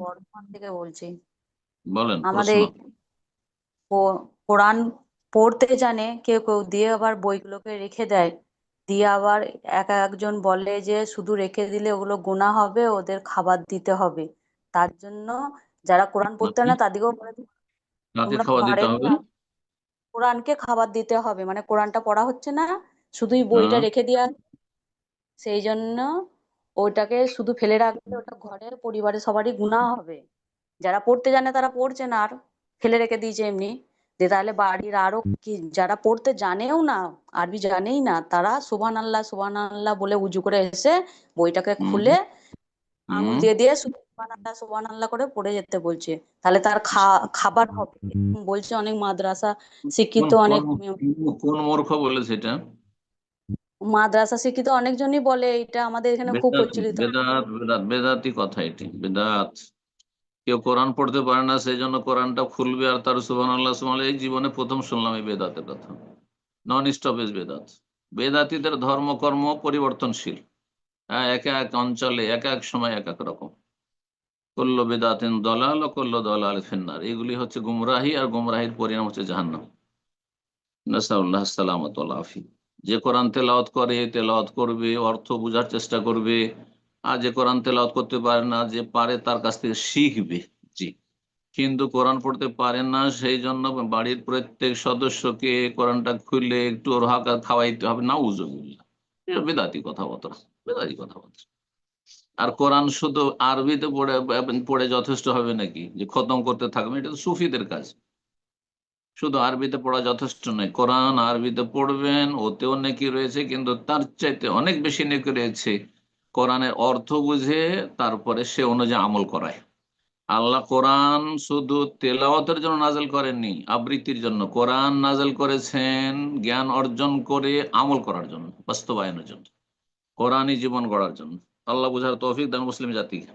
বর্ধমান থেকে বলছি। বলেন আমাদের প্রশ্ন। এই কোরআন পড়তে জানে কেউ কেউ, দিয়ে আবার বইগুলোকে রেখে দেয়। দিয়ে আবার একজন বলে যে শুধু রেখে দিলে ওগুলো গুনাহ হবে, ওদের খাবার দিতে হবে। তার জন্য যারা কোরআন পড়তে মানে না তাদেরকেও বলে কাকে তোমরা খাবার দিতে ঘরের হবে? কোরআনকে খাবার দিতে হবে, মানে কোরআনটা পড়া হচ্ছে না, শুধুই বইটা হ্যাঁ। রেখে দেওয়া। সেই জন্য ওটাকে শুধু ফেলে রাখলে ওটা ঘরের পরিবারের সবারই গুনাহ হবে। যারা পড়তে জানে তারা পড়ছে না, আর ফেলে রেখে দিয়েছে এমনি। যে তাহলে বাড়ির আরো কি যারা পড়তে জানেও না, আরবি জানেই না, তারা সুবহান আল্লাহ বলে উজু করে এসে বইটাকে হুম। খুলে আঙুল হুম। দিয়ে দিয়ে শুধু সুবহান আল্লাহ করে পড়ে যেতে বলছে। তাহলে তার খাবার হবে বলছে। অনেক মাদ্রাসা কোন শিক্ষিত কোন অনেক কোন মূর্খ বলেছে এটা? মাদ্রাসা শিক্ষিত অনেকজনই বলে, এটা আমাদের এখানে খুব বেদাতি প্রচলিত। বেদাত বেদাত বেদাতি কথা, এটি বেদাত। কেউ কোরআন পড়তে পারে না সেই জন্য কোরআনটা খুলবে আর তার সুবহানাল্লাহ সুবহানাল্লাহ, এই জীবনে প্রথম শুনলাম এই বেদাতের কথা। নন স্টপেজ বেদাত। বেদাতিদের ধর্মকর্ম পরিবর্তনশীল। হ্যাঁ, এক এক অঞ্চলে এক এক সময় এক এক রকম। কুল্লু বিদআতিন দলাল ও কুল্লু দলালিন ফিন্নার, এগুলি হচ্ছে গুমরাহি, আর গুমরাহির পরিণাম হচ্ছে জাহান্নাম। নাসআলুল্লাহ সালামাত ওয়াল আফিয়া। যে কোরআন তেলাওয়াত করে, তেলাওয়াত করবে, অর্থ বোঝার চেষ্টা করবে। আর যে কোরআন তেলাওয়াত করতে পারে না, যে পারে তার কাছ থেকে শিখবে। জি। কিন্তু কোরআন পড়তে পারেন না সেই জন্য বাড়ির প্রত্যেক সদস্যকে কোরআনটা খুলে একটু ওর হালকা খাওয়াইতে হবে, নাউজুবিল্লাহ। এটা বেদাতি কথাবার্তা, বেদাতি কথাবার্তা। আর কোরআন শুধু আরবিতে পড়ে পড়ে যথেষ্ট হবে নাকি যে খতম করতে থাকবে? এটা তো সুফিদের কাজ। শুধু আরবিতে পড়া যথেষ্ট নয়, কোরআন আরবিতে পড়বেন, ওতেও নেকি রয়েছে, কিন্তু তার চাইতে অনেক বেশি নেকি রয়েছে কোরআনের অর্থ বুঝে তারপরে সে অনুযায়ী আমল করায়। আল্লাহ কোরআন শুধু তেলাওয়াতের জন্য নাজেল করেননি, আবৃত্তির জন্য কোরআন নাজেল করেছেন, জ্ঞান অর্জন করে আমল করার জন্য, বাস্তবায়নের জন্য, কোরআনই জীবন গড়ার জন্য। আল্লাহ বুঝার তৌফিক দান মুসলিম জাতিকে।